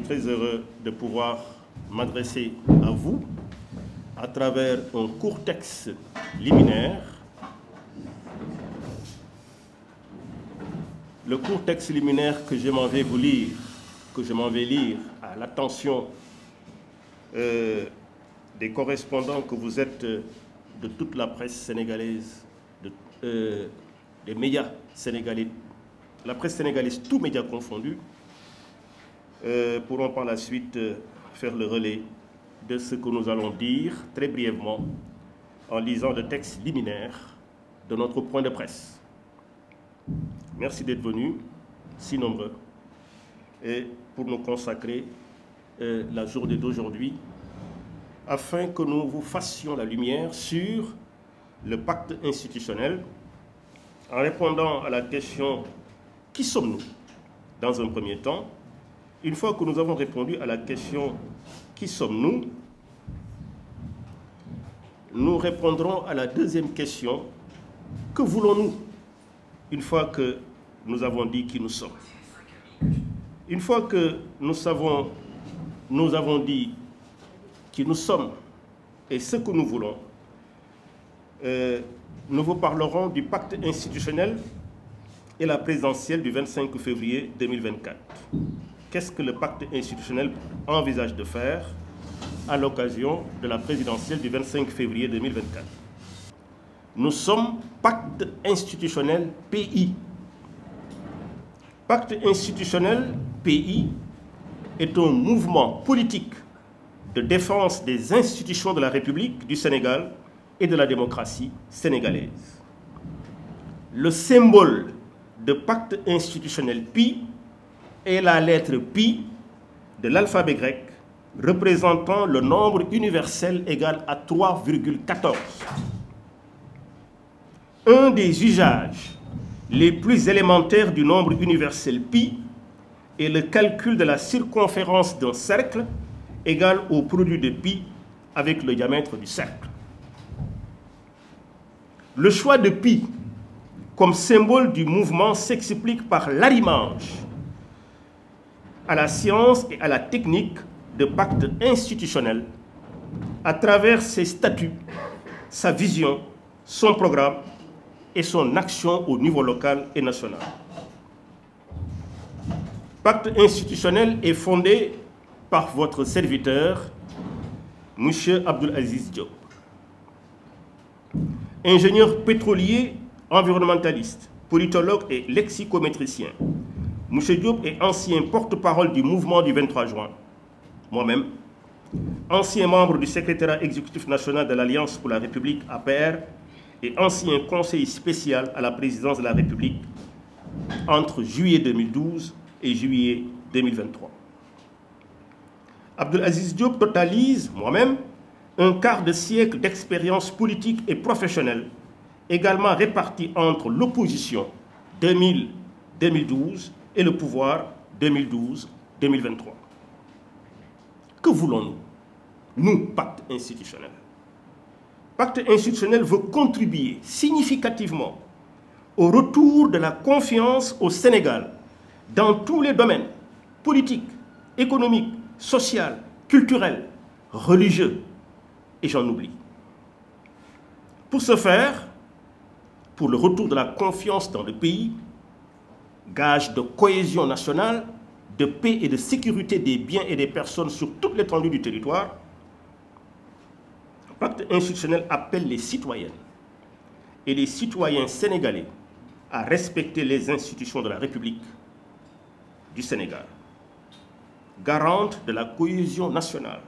très heureux de pouvoir m'adresser à vous à travers un court texte liminaire. Le court texte liminaire que je m'en vais vous lire, à l'attention des correspondants que vous êtes de toute la presse sénégalaise, des médias sénégalais, la presse sénégalaise, tous médias confondus, pourront par la suite faire le relais de ce que nous allons dire très brièvement en lisant le texte liminaire de notre point de presse. Merci d'être venus, si nombreux, et pour nous consacrer la journée d'aujourd'hui, afin que nous vous fassions la lumière sur le pacte institutionnel, en répondant à la question « Qui sommes-nous » dans un premier temps. Une fois que nous avons répondu à la question « Qui sommes-nous ?», nous répondrons à la deuxième question « Que voulons-nous ?» une fois que nous avons dit qui nous sommes. Une fois que nous avons dit qui nous sommes et ce que nous voulons, nous vous parlerons du pacte institutionnel et la présidentielle du 25 février 2024. Qu'est-ce que le pacte institutionnel envisage de faire à l'occasion de la présidentielle du 25 février 2024? Nous sommes pacte institutionnel PI. Pacte institutionnel PI est un mouvement politique de défense des institutions de la République du Sénégal et de la démocratie sénégalaise. Le symbole de pacte institutionnel PI est la lettre Pi de l'alphabet grec, représentant le nombre universel égal à 3,14. Un des usages les plus élémentaires du nombre universel pi est le calcul de la circonférence d'un cercle égal au produit de pi avec le diamètre du cercle. Le choix de pi comme symbole du mouvement s'explique par l'arrimage à la science et à la technique de pacte institutionnel à travers ses statuts, sa vision, son programme et son action au niveau local et national. Pacte institutionnel est fondé par votre serviteur, M. Abdoul Aziz Diop. Ingénieur pétrolier, environnementaliste, politologue et lexicométricien, M. Diop est ancien porte-parole du mouvement du 23 juin. Moi-même, ancien membre du secrétariat exécutif national de l'Alliance pour la République APR, et ancien conseiller spécial à la présidence de la République entre juillet 2012 et juillet 2023. Abdoul Aziz Diop totalise, moi-même, un quart de siècle d'expérience politique et professionnelle, également répartie entre l'opposition 2000-2012 et le pouvoir 2012-2023. Que voulons-nous, nous, pacte institutionnel? Pacte institutionnel veut contribuer significativement au retour de la confiance au Sénégal dans tous les domaines politiques, économiques, sociaux, culturels, religieux, et j'en oublie. Pour ce faire, pour le retour de la confiance dans le pays, gage de cohésion nationale, de paix et de sécurité des biens et des personnes sur toute l'étendue du territoire, le pacte institutionnel appelle les citoyennes et les citoyens sénégalais à respecter les institutions de la République du Sénégal, garante de la cohésion nationale,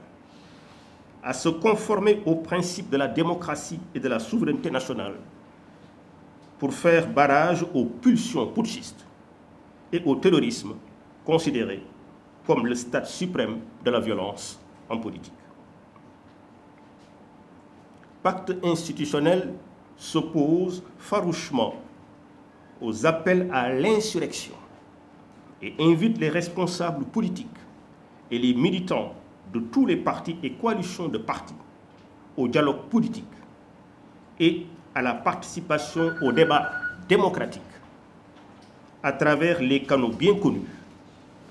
à se conformer aux principes de la démocratie et de la souveraineté nationale pour faire barrage aux pulsions putschistes et au terrorisme considéré comme le stade suprême de la violence en politique. Pacte institutionnel s'oppose farouchement aux appels à l'insurrection et invite les responsables politiques et les militants de tous les partis et coalitions de partis au dialogue politique et à la participation au débat démocratique à travers les canaux bien connus,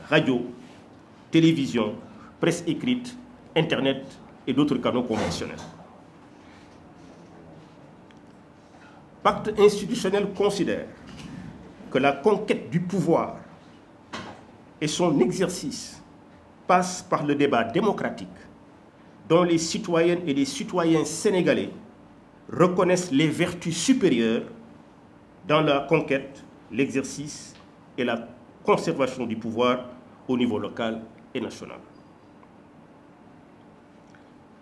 radio, télévision, presse écrite, Internet et d'autres canaux conventionnels. Pacte institutionnel considère que la conquête du pouvoir et son exercice passent par le débat démocratique dont les citoyennes et les citoyens sénégalais reconnaissent les vertus supérieures dans la conquête, l'exercice et la conservation du pouvoir au niveau local et national.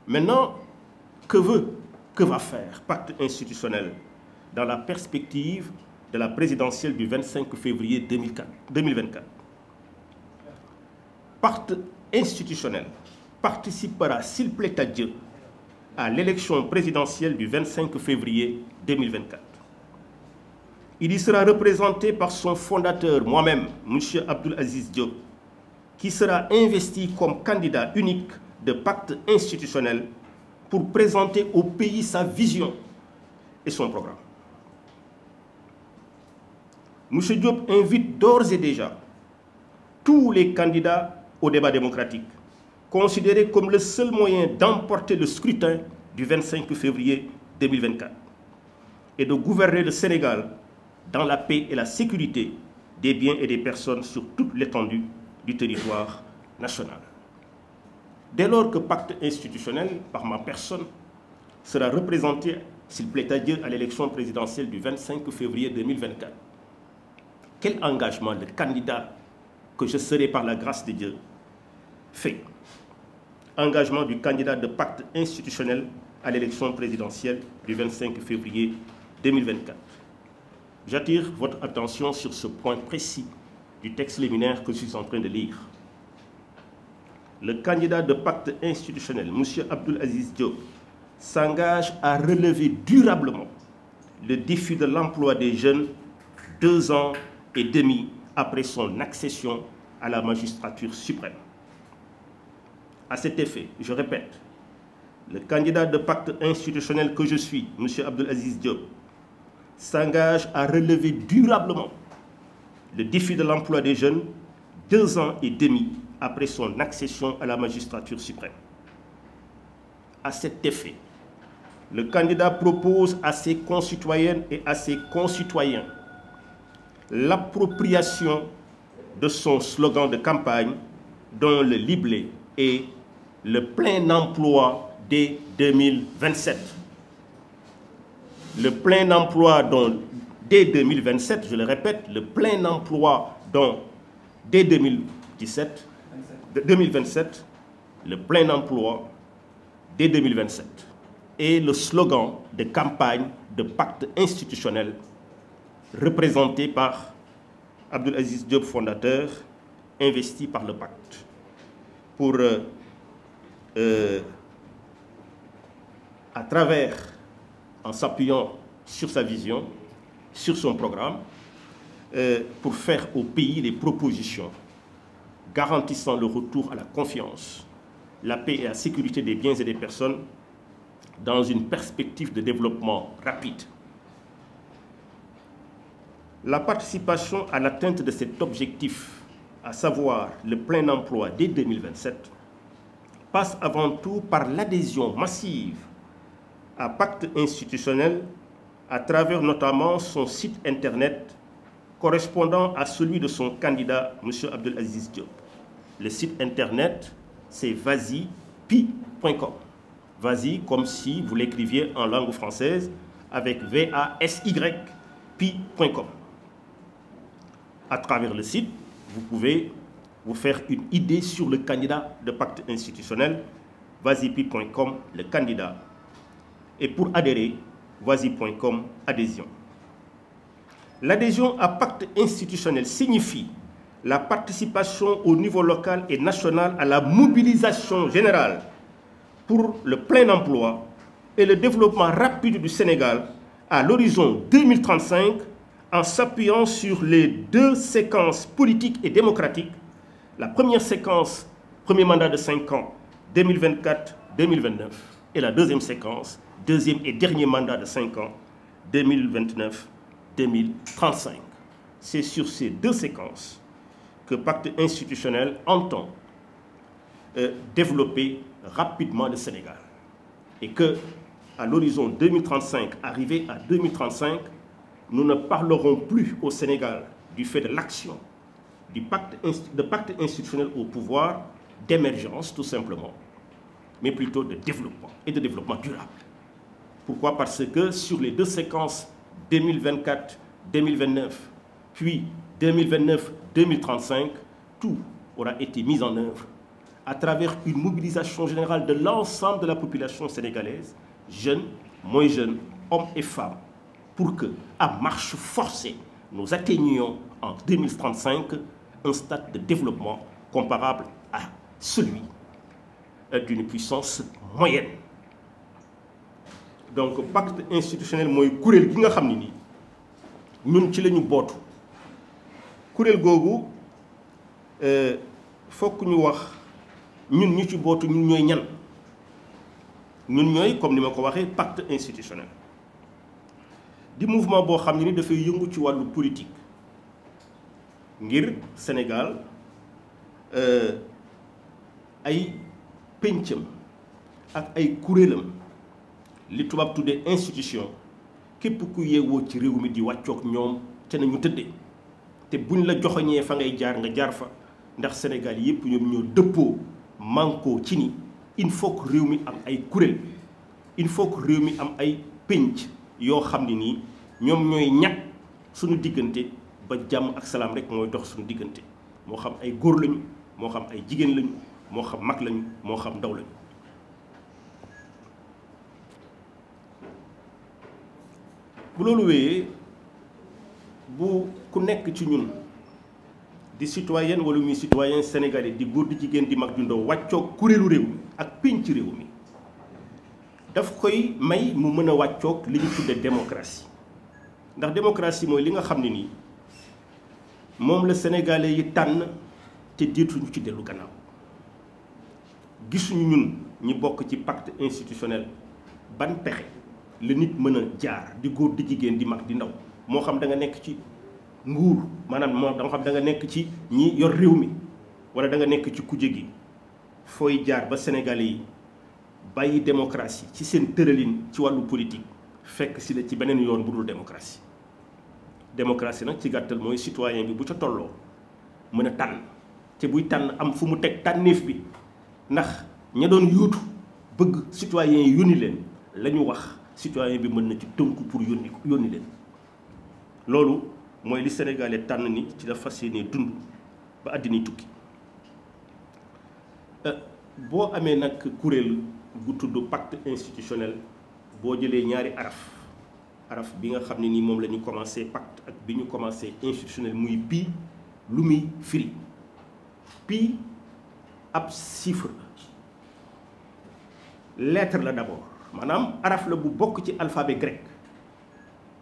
Maintenant, que va faire Pacte institutionnel dans la perspective de la présidentielle du 25 février 2024? Pacte institutionnel participera, s'il plaît à Dieu, à l'élection présidentielle du 25 février 2024. Il y sera représenté par son fondateur, moi-même, M. Abdoul Aziz Diop, qui sera investi comme candidat unique de pacte institutionnel pour présenter au pays sa vision et son programme. M. Diop invite d'ores et déjà tous les candidats au débat démocratique, considéré comme le seul moyen d'emporter le scrutin du 25 février 2024 et de gouverner le Sénégal dans la paix et la sécurité des biens et des personnes sur toute l'étendue du territoire national. Dès lors que pacte institutionnel, par ma personne, sera représenté, s'il plaît à Dieu, à l'élection présidentielle du 25 février 2024, quel engagement le candidat que je serai par la grâce de Dieu fait? Engagement du candidat de pacte institutionnel à l'élection présidentielle du 25 février 2024. J'attire votre attention sur ce point précis du texte liminaire que je suis en train de lire. Le candidat de pacte institutionnel, M. Abdoul Aziz Diop, s'engage à relever durablement le défi de l'emploi des jeunes 2 ans et demi après son accession à la magistrature suprême. À cet effet, je répète, le candidat de pacte institutionnel que je suis, M. Abdoul Aziz Diop, s'engage à relever durablement le défi de l'emploi des jeunes 2 ans et demi après son accession à la magistrature suprême. À cet effet, le candidat propose à ses concitoyennes et à ses concitoyens l'appropriation de son slogan de campagne dont le libellé est le plein emploi dès 2027. Le plein emploi dès 2027, je le répète, le plein emploi dès 2027, le plein emploi dès 2027 et le slogan de campagne de pacte institutionnel représenté par Abdoul Aziz Diop, fondateur, investi par le pacte, pour, à travers, en s'appuyant sur sa vision, sur son programme, pour faire au pays des propositions garantissant le retour à la confiance, la paix et la sécurité des biens et des personnes dans une perspective de développement rapide. La participation à l'atteinte de cet objectif, à savoir le plein emploi dès 2027, passe avant tout par l'adhésion massive à Pacte institutionnel à travers notamment son site internet correspondant à celui de son candidat, M. Abdoul Aziz Diop. Le site internet, c'est vasipi.com. Vasi, comme si vous l'écriviez en langue française, avec VASY.pi.com. À travers le site, vous pouvez vous faire une idée sur le candidat de pacte institutionnel, vasipi.com, le candidat. Et pour adhérer, vasi.com, adhésion. L'adhésion à pacte institutionnel signifie la participation au niveau local et national à la mobilisation générale pour le plein emploi et le développement rapide du Sénégal à l'horizon 2035 en s'appuyant sur les 2 séquences politiques et démocratiques. La première séquence, premier mandat de 5 ans, 2024-2029, et la deuxième séquence, deuxième et dernier mandat de 5 ans, 2029-2035. C'est sur ces 2 séquences que Pacte institutionnel entend développer rapidement le Sénégal. Et que, à l'horizon 2035, arrivé à 2035, nous ne parlerons plus au Sénégal du fait de l'action, de pacte institutionnel au pouvoir, d'émergence tout simplement, mais plutôt de développement et de développement durable. Pourquoi? Parce que sur les deux séquences 2024-2029, puis 2029-2035, tout aura été mis en œuvre à travers une mobilisation générale de l'ensemble de la population sénégalaise, jeunes, moins jeunes, hommes et femmes, pour que, à marche forcée, nous atteignions en 2035 un stade de développement comparable à celui d'une puissance moyenne. Donc pacte institutionnel mooy kuréel gi nga xam ne nii ñun ci la ñu bootu kuréel googu fokk ñu wax ñun ñu ci bootu ñun ñooy ñan ñun ñooy comme ni ma ko waxee pacte institutionnel di mouvement boo xam ne ni dafay yëngu ci wàllu politique ngir Sénégal ay péncam ak ay kuréelam li tubaab tuddee institution képp ku yeewoo ci réew mi di wàccoog ñoom te nañu tëddee te buñ la joxoñee fa ngay jaar nga jaar fa ndax Sénégal yépp ñoom ñoo dëppoo mànkoo ci ni il faut que réew mi am ay kuréel il faut que réew mi am ay pénc yoo xam ne nii ñoom ñooy ñàkk suñu diggante ba jàmm ak salaam rek mooy dox suñu diggante moo xam ay góor lañu moo xam ay jigéen lañu moo xam mag lañu moo xam ndaw lañu. bu loolu wéyee bu ku nekk ci ñun di citoyen wala muy citoyen sénégalais di góor di jigéen di mag di ndaw wàccoog kuréelu réew mi ak pénc réew mi daf koy may mu mën a wàccoog li ñu tudde démocratie ndax démocratie mooy li nga xam ne nii moom la sénégalais yi tànn te diituñu ci dellu gannaaw gisuñu ñun ñi bokk ci pacte institutionnel ban pexe la nit mën a jaar di góor di jigéen di mag di ndaw moo xam da nga nekk ci nguur maanaam moo da nga xam da nga nekk ci ñi yor réew mi wala da nga nekk ci kuje gi fooy jaar ba sénégalais yi bàyyi démocratie ci seen tëralin ci wàllu politique fekk si la ci beneen yoon bu dul démocratie démocratie nag ci gàttal mooy citoyen bi bu ca tolloo mën a tànn te buy tànn am fu mu teg tànneef bi ndax ña doon yuutu bëgg citoyen yi yónni leen la ñu wax citoyen bi mën na ci tënku pour yónni leen loolu mooy li sénégalais tànn ni ci la fas yéene dund ba àddina tukki boo amee nag kuréel gu tudd pacte institutionnel boo jëlee ñaari araf bi nga xam ne nii moom la ñu commencé pacte ak bi ñu commencé institutionnel muy pi lu muy firi pi ab chiffre lettre la d'abord maanaam araf la bu bokk ci alphabet grec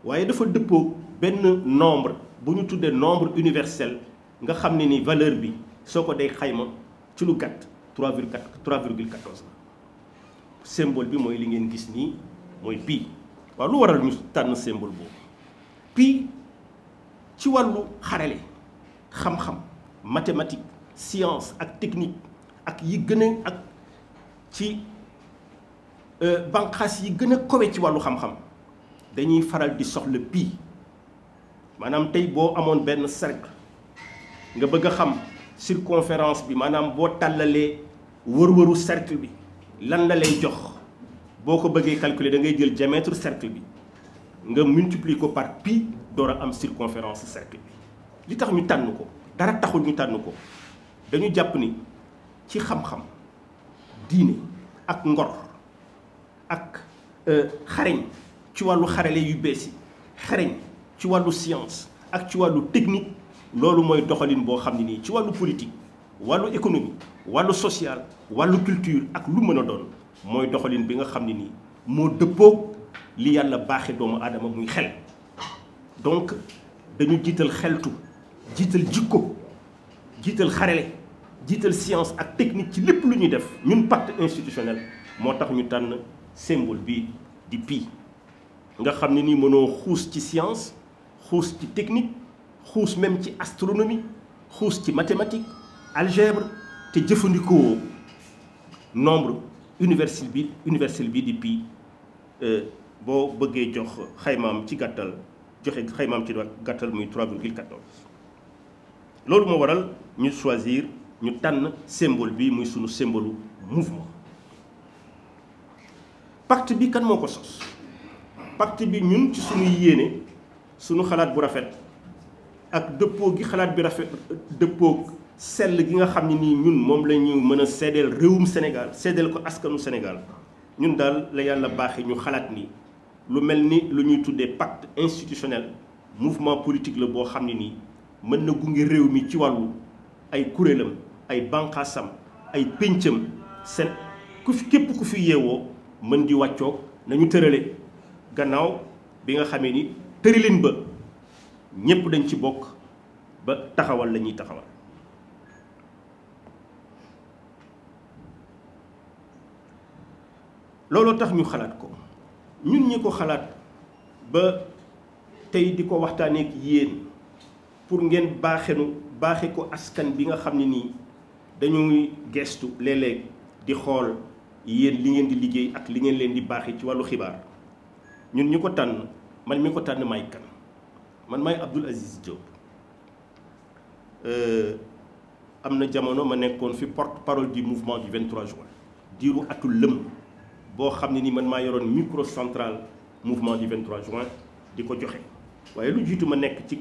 waaye dafa dëppoo benn nombre bu ñu tuddee nombre universel nga xam ne ni valeur bi soo ko day xayma ci lu gàtt 3,14 la symbole bi mooy li ngeen gis nii mooy pi waaw lu waral ñu tànn symbole boobu pi ci wàllu xarale xam-xam mathématique science ak technique ak yi gën a ak ci banqaas yi gën a kowe ci wàllu xam-xam dañuy faral di soxla pi maanaam tey boo amoon benn cercle nga bëgg a xam circonférence bi maanaam boo tàllalee wër-wëru cercle bi lan la lay jox boo ko bëggee calculer da ngay jël diamètre cercle bi nga multiplier ko par pi door a am circonférence cercle bi li tax ñu tànn ko dara taxul ñu tànn ko dañu jàpp ni ci xam-xam diine ak ngor ak xareñ ci wàllu xarale yu bees yi xareñ ci wàllu science ak ci wàllu technique loolu mooy doxalin boo xam ne nii ci wàllu politique wàllu économie wàllu social wàllu culture ak lu mën a doon mooy doxalin bi nga xam ne nii moo dëppoo li yàlla baaxe doomu aadama muy xel donc dañu jiital xeltu jiital jikko jiital xarale jiital science ak technique ci lépp lu ñuy def ñun pacte institutionnel moo tax ñu tànn symbole bi di pi nga xam ne nii mënoo xuus ci science xuus ci technique xuus même ci astronomie xuus ci mathématique algèbre te jëfandikoo nombre universel bi depuis boo bëggee jox xaymaam ci gàttal joxe xaymaam ci gàttal muy 3,14. loolu moo waral ñu choisir ñu tànn symbole bi muy sunu symbole mouvement. pacte bi kan moo ko sos pacte bi ñun ci sunu yéene sunu xalaat bu rafet ak dëppoo gi xalaat bi rafet dëppoo sell gi nga xam ne nii ñun moom la ñu mën a seedeel réewum Sénégal seedeel ko askanu Sénégal ñun daal la yàlla baaxee ñu xalaat ni lu mel ni lu ñuy tuddee pacte institutionnel mouvement politique la boo xam ne nii mën na gunge réew mi ci wàllu ay kuréelam ay banqaasam ay péncam seen képp ku fi yeewoo mën di wàccoog nañu tërale gannaaw bi nga xamee ni tëralin ba ñépp dañ ci bokk ba taxawal la ñuy taxawal. looloo tax ñu xalaat ko ñun ñi ko xalaat ba tey di ko waxtaanee ak yéen pour ngeen baaxe ko askan bi nga xam ne nii dañuy gestu léeg-léeg di xool yéen li ngeen di liggéey ak li ngeen leen di baaxee ci wàllu xibaar ñun ñu ko tànn man mi ko tànn may kan man may Abdoul Aziz Diop am na jamono ma nekkoon fi porte-parole du mouvement du 23 juin diiru atul lëm boo xam ne ni man maa yoroon micro central mouvement du 23 juin di ko joxe waaye lu jiitu ma nekk ci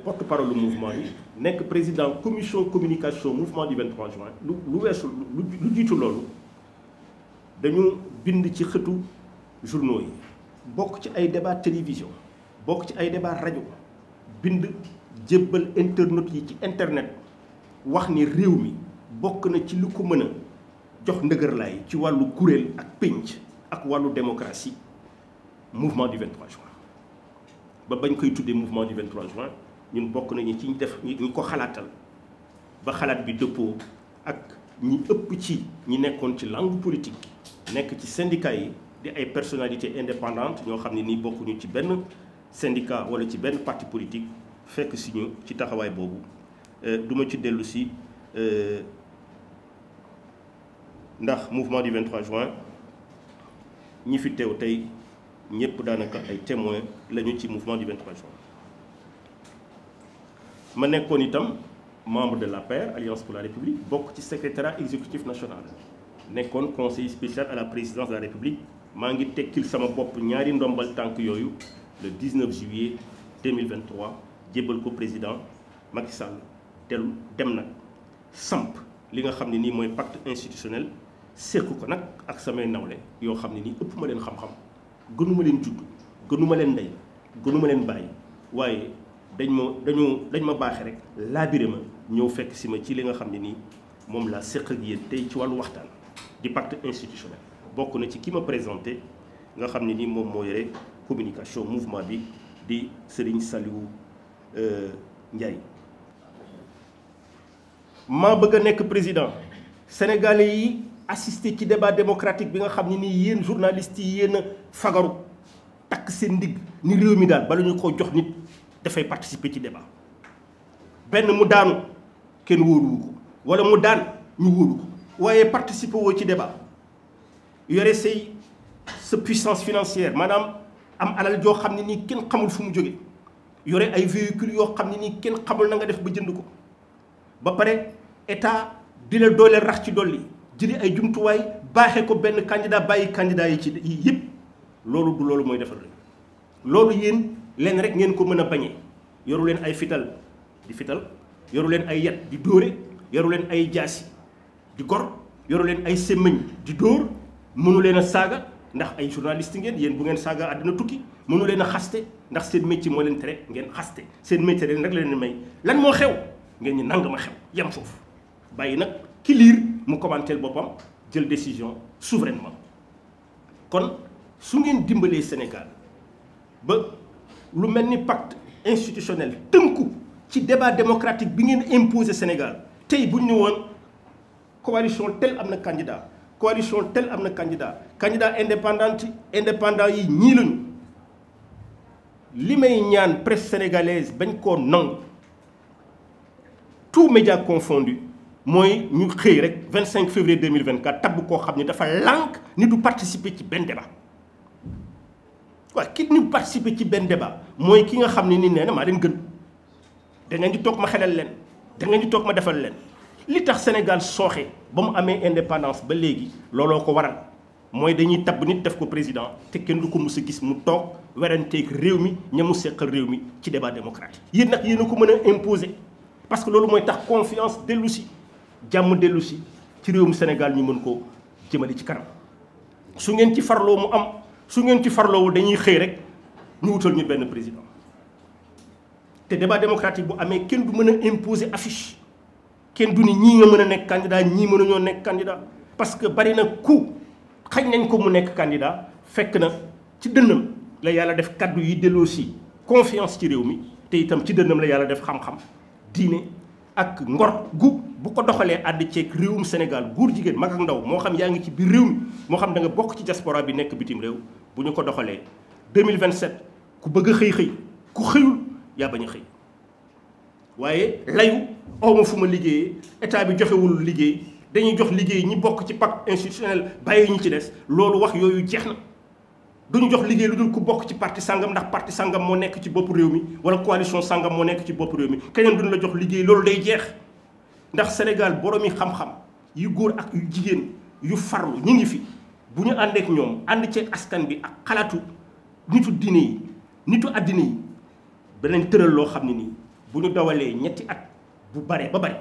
porte-parole du mouvement yi nekk président commission communication mouvement du 23 juin lu weesu lu jiitu loolu dañu bind ci xëtu journaux yi bokk ci ay débat télévision bokk ci ay débat rajo bind jébbal internautes yi ci internet wax ni réew mi bokk na ci lu ko mën a jox ndëgërlaay ci wàllu kuréel ak pénc ak wàllu démocratie mouvement du 23 juin ba bañ koy tuddee mouvement du 23 juin ñun bokk nañu ci def ñu ko xalaatal ba xalaat bi dëppoo ak ñi ëpp ci ñi nekkoon ci langue politique nekk ci syndicat yi di ay personnalités indépendantes ñoo xam ne nii bokkuñu ci benn syndicat wala ci benn parti politique fekk si ñu ci taxawaay boobu duma ci dellu si ndax mouvement du 23 juin ñi fi teew tey ñëpp daanaka ay témoins lañu ci mouvement du 23 juin. ma nekkoon itam membre de l'APR Alliance pour la République bokk ci secrétariat exécutif national nekkoon conseiller spécial à la présidence de la République maa ngi tekkil sama bopp ñaari ndombal tànk yooyu le 19 juillet 2023 jébbal ko président Macky Sall telu dem nag samp li nga xam ne nii mooy pacte institutionnel seq ko nag ak samay nawle yoo xam ne nii ëpp ma leen xam-xam gënuma leen judd gënuma leen ndey gënuma leen bàyyi waaye dañ ma baaxe rek laabire ma ñëw fekk si ma ci li nga xam ne nii moom laa seq ak yéen tey ci wàllu waxtaan di pacte institutionnel bokk na ci ki ma présenté nga xam ne nii moom moo yore communication mouvement bi di Serigne Saliou Ndiaye. maa bëgg a nekk président sénégalais yi assister ci débat démocratique bi nga xam ne nii yéen journalistes yi yéen a fagaru takk seen ndigg ni réew mi daal bala ñu ko jox nit dafay participer ci débat benn mu daanu kenn wóoruwu ko wala mu daan ñu wóoru ko waaye participer woo ci débat yore sa puissance financière maanaam am alal joo xam ne nii kenn xamul fu mu jóge yore ay véhicules yoo xam ne nii kenn xamul na nga def ba jënd ko ba pare état di la dooleel rax ci dolli jëli ay jumtuwaay baaxee ko benn candidat bàyyi candidat yi ci yëpp loolu du loolu mooy defar réew loolu yéen leen rek ngeen ko mën a bañee yoru leen ay fital di fital yoru leen ay yat di dóore yoru leen ay jaasi di gor yoru leen ay semmiñ di dóor mënu leen a saaga ndax ay journaliste ngeen yéen bu ngeen saaga àddina tukki mënu leen a xaste ndax seen métier moo leen tere ngeen xaste seen métier leen rek leen may lan moo xew ngeen ñi nang ma xew yem foofu bàyyi nag ki liir mu commenter boppam jël décision souverainement kon su ngeen dimbalee Sénégal ba lu mel ni pacte institutionnel tënku ci débat démocratique bi ngeen imposé Sénégal tey bu ñu ne woon coalition tel am na candidat coalition tel am na candidat indépendant yi ñii lañu li may ñaan presse sénégalaise bañ koo nangu tout média confondu mooy ñu xëy rek 25 février 2024 tabb koo xam ne dafa lànk ni du participer ci benn débat waaw ki ñu participer ci benn débat mooy ki nga xam ne ni nee na maa leen gën da ngeen di toog ma xelal leen da ngeen di toog ma defal leen li tax Sénégal sooxe ba mu amee indépendance ba léegi looloo ko waral mooy dañuy tabb nit def ko président te kenn du ko mus a gis mu toog weranteeg réew mi ña mu seqal réew mi ci débat démocratique yéen nag yéen a ko mën a imposer parce que loolu mooy tax confiance dellu si jàmm dellu si ci réewum Sénégal ñu mën ko jëmale ci kanam su ngeen ci farloo mu am su ngeen ci farloowul dañuy xëy rek ñu wutal ñu benn président te débat démocratique bu amee kenn du mën a imposer affiche kenn du ni ñii nga mën a nekk candidat ñii mën a ñoo nekk candidat parce que bari na ku xañ nañ ko mu nekk candidat fekk na ci dënnam la yàlla def kaddu yi delloo si confiance ci réew mi te itam ci dënnam la yàlla def xam-xam diine ak ngor gu bu ko doxalee àdd ceeg réewum Sénégal góor jigéen mag ak ndaw moo xam yaa ngi ci biir réew mi moo xam da nga bokk ci diaspora bi nekk bitim réew bu ñu ko doxalee 2027 ku bëgg a xëy ku xëyul yaa bañ a xëy waaye layu awma fu ma liggéeyee état bi joxewul liggéey dañuy jox liggéey ñi bokk ci pacte institutionnel bàyyi ñi ci des loolu wax yooyu jeex na duñu jox liggéey lu dul ku bokk ci parti sangam ndax parti sangam moo nekk ci bopp réew mi wala coalition sangam moo nekk ci bopp réew mi keneen duñu la jox liggéey loolu day jeex ndax Sénégal boroomi xam-xam yu góor ak yu jigéen yu farlu ñu ngi fi bu ñu àndeek ñoom ànd ceeg askan bi ak xalaatu nitu diine yi nitu àddina yi beneen tëral loo xam ne nii bu ñu dawalee ñetti at bu bare ba bare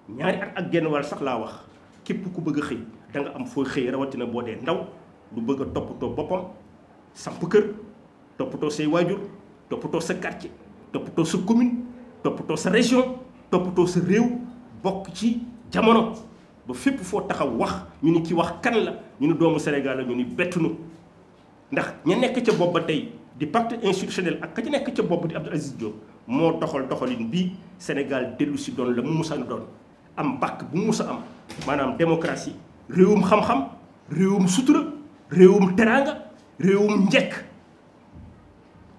ñaari at ak genn wàll sax laa wax képp ku bëgg a xëy da nga am fooy xëy rawatina boo dee ndaw lu bëgg a toppatoo boppam samp kër toppatoo say waajur toppatoo sa quartier toppatoo sa commune toppatoo sa région toppatoo sa réew bokk ci jamono ba fépp foo taxaw wax ñu ni ci wax kan la ñu ni doomu Sénégal la ñu ni bettunu ndax ña nekk ca bopp ba tey di pacte institutionnel ak ka ci nekk ca bopp di Abdou Aziz Diop moo doxalin bii Sénégal dellu si doon la mu musa doon am bàkk bu mu musa am maanaam démocratie réewum xam-xam réewum sutura réewum teraanga réewum njekk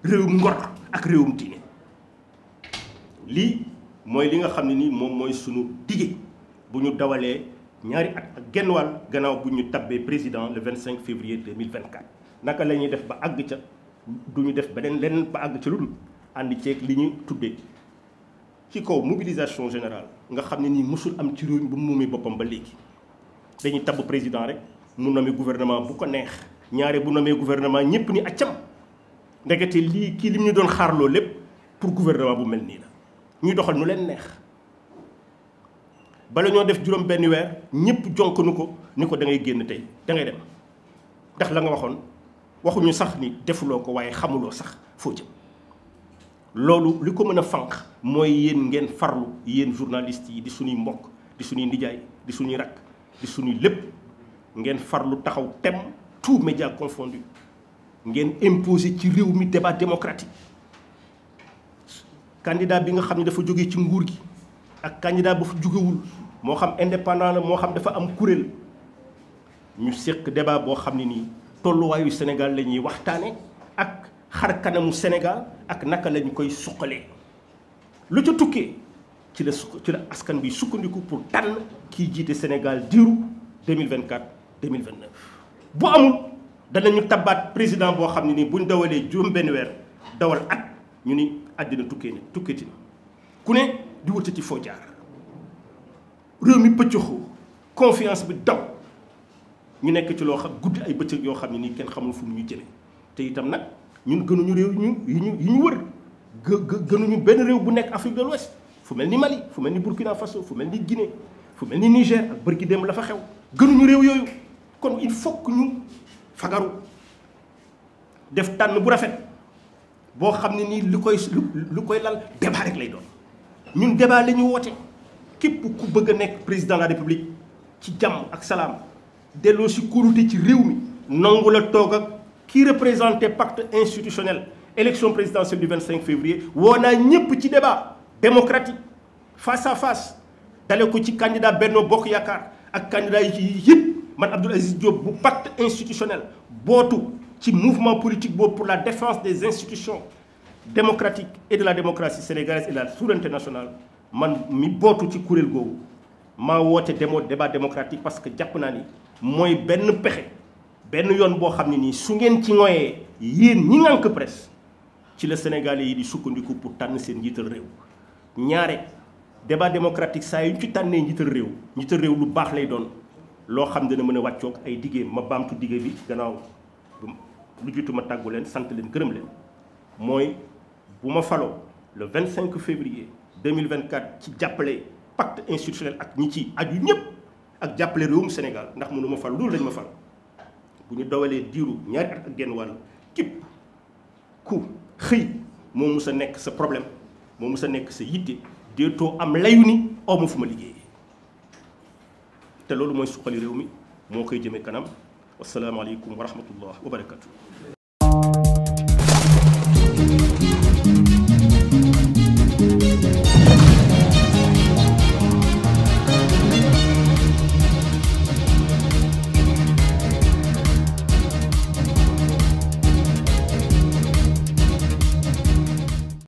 réewum ngor ak réewum diine lii mooy li nga xam ne ni moom mooy sunu dige bu ñu dawalee ñaari at ak genn wàll gannaaw bu ñu tabbee président le 25 février 2024 naka la ñuy def ba àgg ca du ñu def beneen leneen ba àgg ca lu dul ànd ceeg li ñu tuddee ci kaw mobilisation générale nga xam ne nii mësul am ci réew mi ba mu moomee boppam ba léegi dañuy tabb président rek mu nommé gouvernement bu ko neex ñaare bu nommé gouvernement ñëpp ni accam ndekete lii kii li ñu doon xaarloo lépp pour gouvernement bu mel nii la ñuy doxal nu leen neex bala ñoo def juróom benn weer ñëpp jonkanu ko ni ko da ngay génn tey da ngay dem ndax la nga waxoon waxuñu sax ni defuloo ko waaye xamuloo sax foo jëm loolu li ko mën a fànq mooy yéen ngeen farlu yéen journalistes yi di suñuy mbokk di suñuy nijaay di suñuy rakk di suñuy lépp ngeen farlu taxaw tem tout média confondu ngeen imposer ci réew mi débat démocratique candidat bi nga xam ne dafa jógee ci nguur gi ak candidat ba fa jógewul moo xam indépendant la moo xam dafa am kuréel ñu séq débat boo xam ne nii tolluwaayu Sénégal la ñuy waxtaane ak xar kanamu Sénégal ak naka lañu koy suqalee lu ca tukkee ci la askan bi sukkandiku pour tànn kii jiite Sénégal diiru 2024 2029 bu amul danañu tabaat président boo xam ne nii buñ dawalee juróom benn weer dawal at ñu ni àddina tukkeeti na ku ne di wute ci foo jaar réew mi pëccëxoo confiance bi daw ñu nekk ci loo xam guddi ay bëccëg yoo xam ne nii kenn xamul fu mu ñu jëlee te itam nag ñun gënuñu réew yi ñu wër gënuñu benn réew bu nekk Afrique de l'Ouest fu mel ni Mali fu mel ni Burkina Faso fu mel ni Guinée fu mel ni Niger ak bërki dem la fa xew gënuñu réew yooyu kon il faut que ñu fagaru def tànn bu rafet boo xam ne nii lu koy lal débat rek lay doon ñun débat la ñu woote képp ku bëgg a nekk président de la République ci jàmm ak salaam delloo si kóolute ci réew mi nangu la toog ak kii représenté pacte institutionnel élection présidentielle du 25 février woo naa ñëpp ci débat démocratique face à face dale ko ci candidat Benno Bokk Yaakaar ak candidat yi yëpp man Abdou Aziz Diop bu pacte institutionnel bootu ci mouvement politique boobu pour la défense des institutions démocratiques et de la démocratie sénégalaise et de la souveraineté nationale man mi bootu ci kuréel googu maa woote débat démocratique parce que jàpp naa ni mooy benn pexe benn yoon boo xam ne nii su ngeen ci ngoyee yéen ñi ngànk presse ci la Sénégalais yi di sukkandiku pour tànn seen njiital réew. ñaare débat démocratique saa yu ñu ci tànnee njiital réew lu baax lay doon loo xam dina mën a wàccoog ay diggé ma baamtu diggé bi gannaaw lu jiitu ma tàggu leen sant leen gërëm leen mooy bu ma faloo le 25 février 2024 ci jàppale pacte institutionnel ak ñi ci aju ñëpp ak jàppale réewum Sénégal ndax mënu ma fal loolu lañ ma fal bu ñu dowalee diiru ñaari at ak genn wàll képp ku xëy moo mus a nekk sa problème moo mus a nekk sa yitte déetoo am layu ni aw ma fu ma liggéeyee te loolu mooy suqali réew mi moo koy jëmee kanam wasalaamaaleykum wa rahmatullah wa barakatu